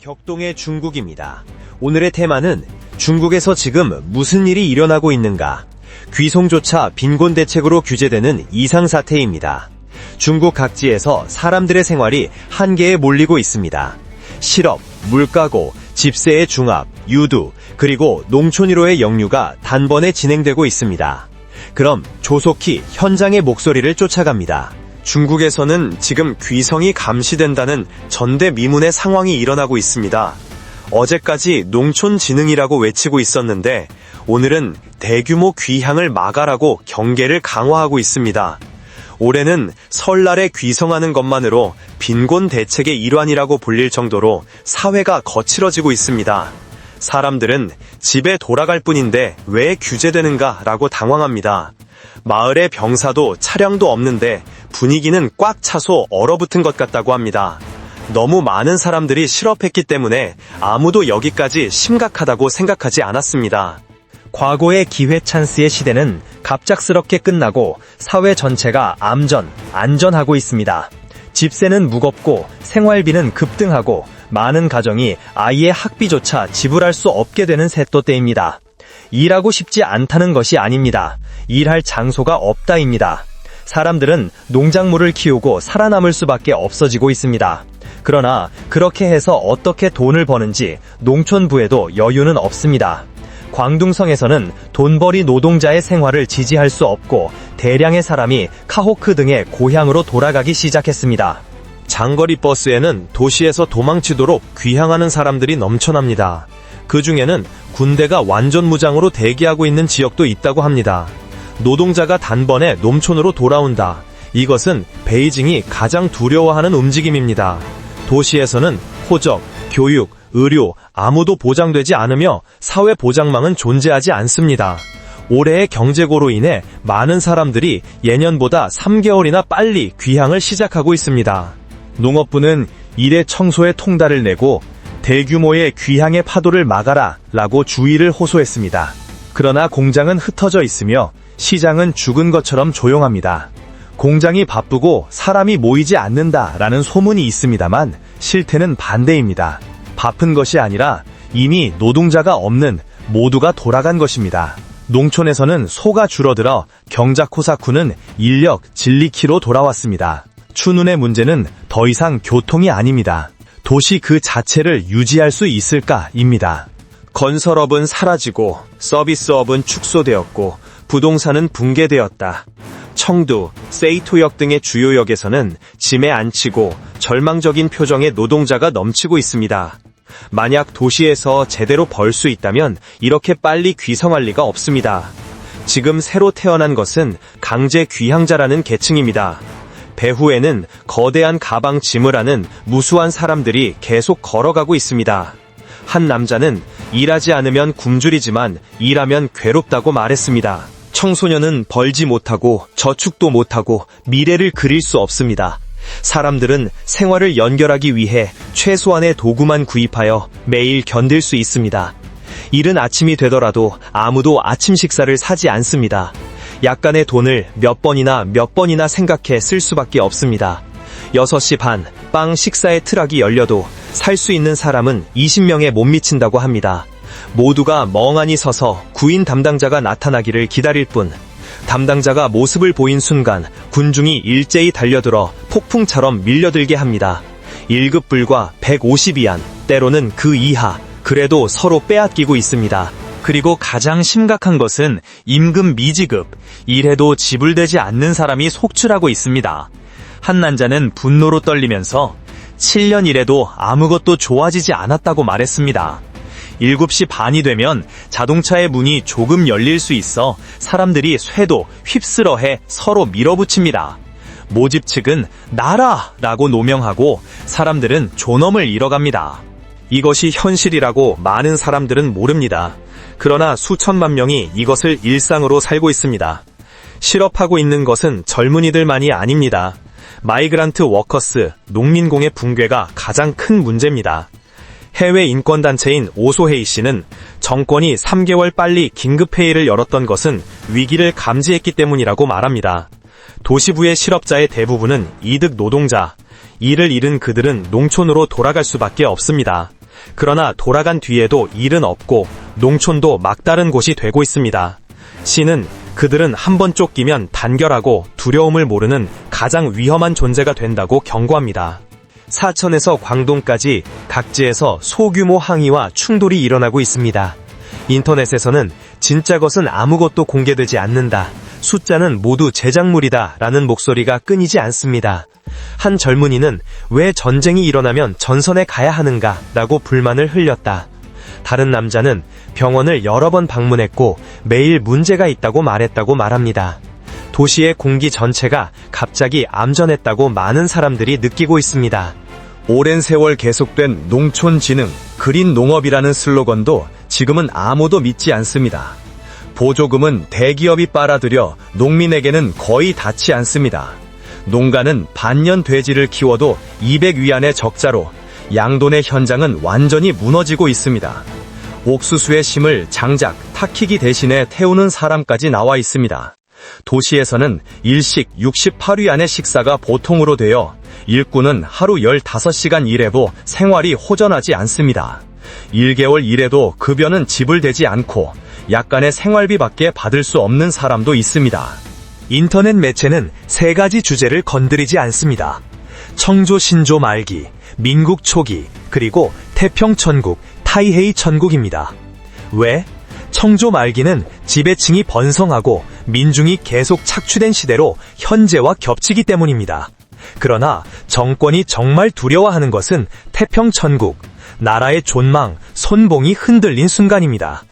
격동의 중국입니다. 오늘의 테마는 중국에서 지금 무슨 일이 일어나고 있는가? 귀송조차 빈곤대책으로 규제되는 이상사태입니다. 중국 각지에서 사람들의 생활이 한계에 몰리고 있습니다. 실업, 물가고, 집세의 중압, 유두, 그리고 농촌 1호의 역류가 단번에 진행되고 있습니다. 그럼 조속히 현장의 목소리를 쫓아갑니다. 중국에서는 지금 귀성이 감시된다는 전대미문의 상황이 일어나고 있습니다. 어제까지 농촌진흥이라고 외치고 있었는데 오늘은 대규모 귀향을 막아라고 경계를 강화하고 있습니다. 올해는 설날에 귀성하는 것만으로 빈곤 대책의 일환이라고 불릴 정도로 사회가 거칠어지고 있습니다. 사람들은 집에 돌아갈 뿐인데 왜 규제되는가라고 당황합니다. 마을에 병사도 차량도 없는데 분위기는 꽉 차서 얼어붙은 것 같다고 합니다. 너무 많은 사람들이 실업했기 때문에 아무도 여기까지 심각하다고 생각하지 않았습니다. 과거의 기회 찬스의 시대는 갑작스럽게 끝나고 사회 전체가 안전하고 있습니다. 집세는 무겁고 생활비는 급등하고 많은 가정이 아이의 학비조차 지불할 수 없게 되는 세또 때입니다. 일하고 싶지 않다는 것이 아닙니다. 일할 장소가 없다입니다. 사람들은 농작물을 키우고 살아남을 수밖에 없어지고 있습니다. 그러나 그렇게 해서 어떻게 돈을 버는지 농촌부에도 여유는 없습니다. 광둥성에서는 돈벌이 노동자의 생활을 지지할 수 없고 대량의 사람이 카호크 등의 고향으로 돌아가기 시작했습니다. 장거리 버스에는 도시에서 도망치도록 귀향하는 사람들이 넘쳐납니다. 그 중에는 군대가 완전 무장으로 대기하고 있는 지역도 있다고 합니다. 노동자가 단번에 농촌으로 돌아온다. 이것은 베이징이 가장 두려워하는 움직임입니다. 도시에서는 호적, 교육, 의료, 아무도 보장되지 않으며 사회 보장망은 존재하지 않습니다. 올해의 경제고로 인해 많은 사람들이 예년보다 3개월이나 빨리 귀향을 시작하고 있습니다. 농업부는 일의 청소에 통달을 내고 대규모의 귀향의 파도를 막아라 라고 주의를 호소했습니다. 그러나 공장은 흩어져 있으며 시장은 죽은 것처럼 조용합니다. 공장이 바쁘고 사람이 모이지 않는다라는 소문이 있습니다만 실태는 반대입니다. 바쁜 것이 아니라 이미 노동자가 없는 모두가 돌아간 것입니다. 농촌에서는 소가 줄어들어 경작호사쿠는 인력 진리키로 돌아왔습니다. 추눈의 문제는 더 이상 교통이 아닙니다. 도시 그 자체를 유지할 수 있을까입니다. 건설업은 사라지고 서비스업은 축소되었고 부동산은 붕괴되었다. 청두, 세이토역 등의 주요 역에서는 짐에 앉히고 절망적인 표정의 노동자가 넘치고 있습니다. 만약 도시에서 제대로 벌 수 있다면 이렇게 빨리 귀성할 리가 없습니다. 지금 새로 태어난 것은 강제 귀향자라는 계층입니다. 배후에는 거대한 가방 짐을 하는 무수한 사람들이 계속 걸어가고 있습니다. 한 남자는 일하지 않으면 굶주리지만 일하면 괴롭다고 말했습니다. 청소년은 벌지 못하고 저축도 못하고 미래를 그릴 수 없습니다. 사람들은 생활을 연결하기 위해 최소한의 도구만 구입하여 매일 견딜 수 있습니다. 이른 아침이 되더라도 아무도 아침 식사를 사지 않습니다. 약간의 돈을 몇 번이나 생각해 쓸 수밖에 없습니다. 6시 반, 빵 식사의 트럭이 열려도 살 수 있는 사람은 20명에 못 미친다고 합니다. 모두가 멍하니 서서 구인 담당자가 나타나기를 기다릴 뿐, 담당자가 모습을 보인 순간 군중이 일제히 달려들어 폭풍처럼 밀려들게 합니다. 1급 불과 150위안, 때로는 그 이하, 그래도 서로 빼앗기고 있습니다. 그리고 가장 심각한 것은 임금 미지급, 일해도 지불되지 않는 사람이 속출하고 있습니다. 한 난자는 분노로 떨리면서 7년 일해도 아무것도 좋아지지 않았다고 말했습니다. 7시 반이 되면 자동차의 문이 조금 열릴 수 있어 사람들이 쇠도 휩쓸어해 서로 밀어붙입니다. 모집 측은 나라라고 노명하고 사람들은 존엄을 잃어갑니다. 이것이 현실이라고 많은 사람들은 모릅니다. 그러나 수천만 명이 이것을 일상으로 살고 있습니다. 실업하고 있는 것은 젊은이들만이 아닙니다. 마이그란트 워커스, 농민공의 붕괴가 가장 큰 문제입니다. 해외 인권단체인 오소헤이 씨는 정권이 3개월 빨리 긴급회의를 열었던 것은 위기를 감지했기 때문이라고 말합니다. 도시부의 실업자의 대부분은 이득 노동자, 일을 잃은 그들은 농촌으로 돌아갈 수밖에 없습니다. 그러나 돌아간 뒤에도 일은 없고 농촌도 막다른 곳이 되고 있습니다. 시는 그들은 한번 쫓기면 단결하고 두려움을 모르는 가장 위험한 존재가 된다고 경고합니다. 사천에서 광동까지 각지에서 소규모 항의와 충돌이 일어나고 있습니다. 인터넷에서는 진짜 것은 아무것도 공개되지 않는다. 숫자는 모두 제작물이다 라는 목소리가 끊이지 않습니다. 한 젊은이는 왜 전쟁이 일어나면 전선에 가야 하는가 라고 불만을 흘렸다. 다른 남자는 병원을 여러 번 방문했고 매일 문제가 있다고 말합니다. 도시의 공기 전체가 갑자기 암전했다고 많은 사람들이 느끼고 있습니다. 오랜 세월 계속된 농촌진흥, 그린 농업이라는 슬로건도 지금은 아무도 믿지 않습니다. 보조금은 대기업이 빨아들여 농민에게는 거의 닿지 않습니다. 농가는 반년 돼지를 키워도 200위안의 적자로 양돈의 현장은 완전히 무너지고 있습니다. 옥수수의 심을 장작, 탁히기 대신에 태우는 사람까지 나와 있습니다. 도시에서는 일식 68위안의 식사가 보통으로 되어 일꾼은 하루 15시간 일해도 생활이 호전하지 않습니다. 1개월 일해도 급여는 지불되지 않고 약간의 생활비밖에 받을 수 없는 사람도 있습니다. 인터넷 매체는 세 가지 주제를 건드리지 않습니다. 청조 신조 말기, 민국 초기, 그리고 태평천국, 타이헤이 천국입니다. 왜? 청조 말기는 지배층이 번성하고 민중이 계속 착취된 시대로 현재와 겹치기 때문입니다. 그러나 정권이 정말 두려워하는 것은 태평천국, 나라의 존망, 손봉이 흔들린 순간입니다.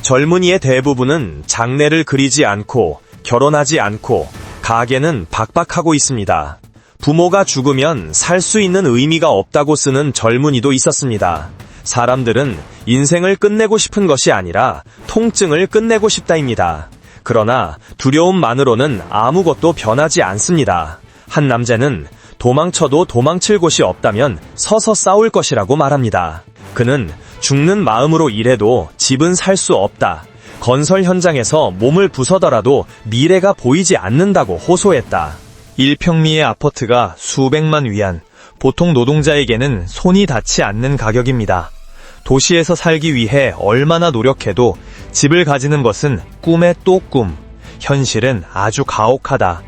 젊은이의 대부분은 장래를 그리지 않고 결혼하지 않고 가게는 박박하고 있습니다. 부모가 죽으면 살 수 있는 의미가 없다고 쓰는 젊은이도 있었습니다. 사람들은 인생을 끝내고 싶은 것이 아니라 통증을 끝내고 싶다입니다. 그러나 두려움만으로는 아무것도 변하지 않습니다. 한 남자는 도망쳐도 도망칠 곳이 없다면 서서 싸울 것이라고 말합니다. 그는 죽는 마음으로 일해도 집은 살 수 없다. 건설 현장에서 몸을 부서더라도 미래가 보이지 않는다고 호소했다. 1평미의 아파트가 수백만 위안, 보통 노동자에게는 손이 닿지 않는 가격입니다. 도시에서 살기 위해 얼마나 노력해도 집을 가지는 것은 꿈의 또 꿈. 현실은 아주 가혹하다.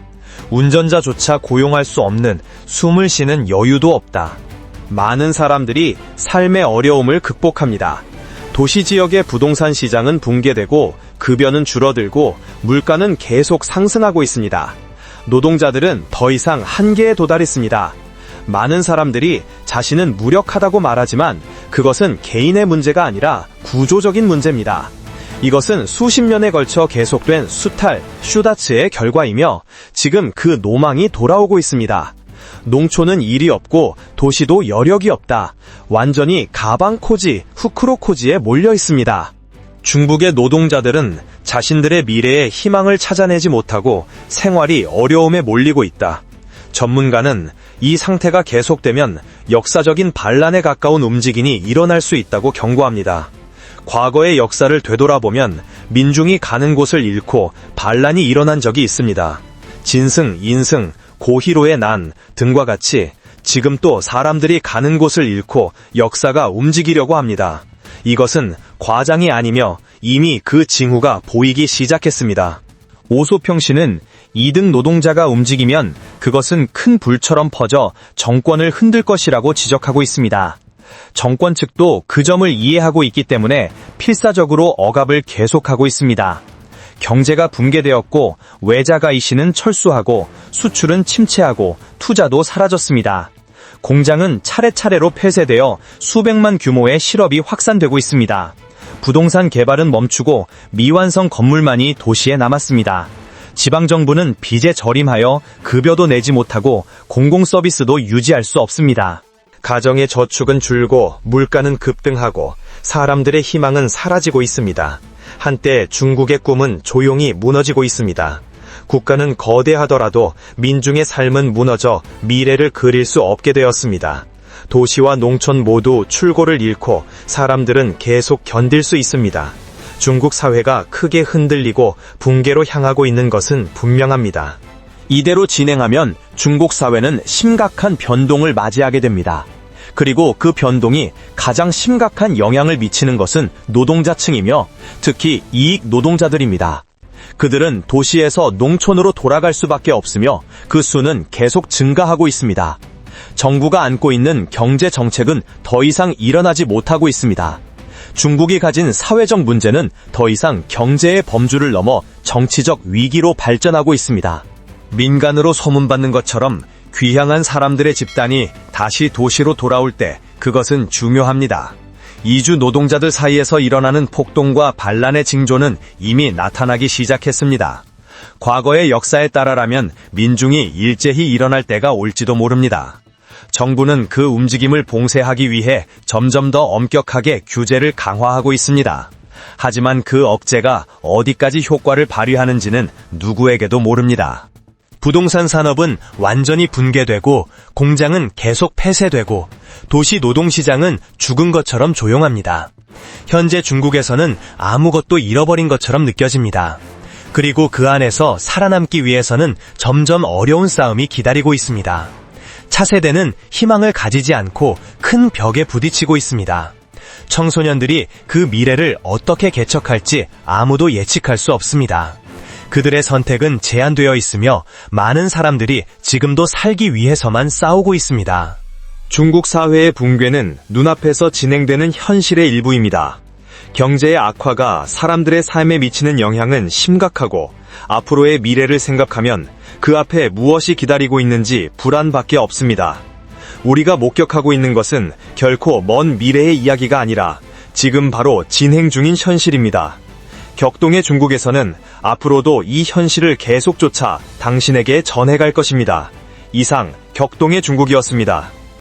운전자조차 고용할 수 없는, 숨을 쉬는 여유도 없다. 많은 사람들이 삶의 어려움을 극복합니다. 도시 지역의 부동산 시장은 붕괴되고 급여는 줄어들고 물가는 계속 상승하고 있습니다. 노동자들은 더 이상 한계에 도달했습니다. 많은 사람들이 자신은 무력하다고 말하지만 그것은 개인의 문제가 아니라 구조적인 문제입니다. 이것은 수십 년에 걸쳐 계속된 수탈, 슈다츠의 결과이며 지금 그 노망이 돌아오고 있습니다. 농촌은 일이 없고 도시도 여력이 없다. 완전히 가방코지, 후크로코지에 몰려 있습니다. 중국의 노동자들은 자신들의 미래에 희망을 찾아내지 못하고 생활이 어려움에 몰리고 있다. 전문가는 이 상태가 계속되면 역사적인 반란에 가까운 움직임이 일어날 수 있다고 경고합니다. 과거의 역사를 되돌아보면 민중이 가는 곳을 잃고 반란이 일어난 적이 있습니다. 진승, 인승, 고희로의 난 등과 같이 지금 또 사람들이 가는 곳을 잃고 역사가 움직이려고 합니다. 이것은 과장이 아니며 이미 그 징후가 보이기 시작했습니다. 오소평 씨는 2등 노동자가 움직이면 그것은 큰 불처럼 퍼져 정권을 흔들 것이라고 지적하고 있습니다. 정권 측도 그 점을 이해하고 있기 때문에 필사적으로 억압을 계속하고 있습니다. 경제가 붕괴되었고 외자가이시는 철수하고 수출은 침체하고 투자도 사라졌습니다. 공장은 차례차례로 폐쇄되어 수백만 규모의 실업이 확산되고 있습니다. 부동산 개발은 멈추고 미완성 건물만이 도시에 남았습니다. 지방정부는 빚에 저림하여 급여도 내지 못하고 공공서비스도 유지할 수 없습니다. 가정의 저축은 줄고 물가는 급등하고 사람들의 희망은 사라지고 있습니다. 한때 중국의 꿈은 조용히 무너지고 있습니다. 국가는 거대하더라도 민중의 삶은 무너져 미래를 그릴 수 없게 되었습니다. 도시와 농촌 모두 출고를 잃고 사람들은 계속 견딜 수 있습니다. 중국 사회가 크게 흔들리고 붕괴로 향하고 있는 것은 분명합니다. 이대로 진행하면 중국 사회는 심각한 변동을 맞이하게 됩니다. 그리고 그 변동이 가장 심각한 영향을 미치는 것은 노동자층이며 특히 이익 노동자들입니다. 그들은 도시에서 농촌으로 돌아갈 수밖에 없으며 그 수는 계속 증가하고 있습니다. 정부가 안고 있는 경제 정책은 더 이상 일어나지 못하고 있습니다. 중국이 가진 사회적 문제는 더 이상 경제의 범주를 넘어 정치적 위기로 발전하고 있습니다. 민간으로 소문받는 것처럼 귀향한 사람들의 집단이 다시 도시로 돌아올 때 그것은 중요합니다. 이주 노동자들 사이에서 일어나는 폭동과 반란의 징조는 이미 나타나기 시작했습니다. 과거의 역사에 따라라면 민중이 일제히 일어날 때가 올지도 모릅니다. 정부는 그 움직임을 봉쇄하기 위해 점점 더 엄격하게 규제를 강화하고 있습니다. 하지만 그 억제가 어디까지 효과를 발휘하는지는 누구에게도 모릅니다. 부동산 산업은 완전히 붕괴되고 공장은 계속 폐쇄되고 도시 노동시장은 죽은 것처럼 조용합니다. 현재 중국에서는 아무것도 잃어버린 것처럼 느껴집니다. 그리고 그 안에서 살아남기 위해서는 점점 어려운 싸움이 기다리고 있습니다. 차세대는 희망을 가지지 않고 큰 벽에 부딪히고 있습니다. 청소년들이 그 미래를 어떻게 개척할지 아무도 예측할 수 없습니다. 그들의 선택은 제한되어 있으며 많은 사람들이 지금도 살기 위해서만 싸우고 있습니다. 중국 사회의 붕괴는 눈앞에서 진행되는 현실의 일부입니다. 경제의 악화가 사람들의 삶에 미치는 영향은 심각하고 앞으로의 미래를 생각하면 그 앞에 무엇이 기다리고 있는지 불안밖에 없습니다. 우리가 목격하고 있는 것은 결코 먼 미래의 이야기가 아니라 지금 바로 진행 중인 현실입니다. 격동의 중국에서는 앞으로도 이 현실을 계속 쫓아 당신에게 전해갈 것입니다. 이상 격동의 중국이었습니다.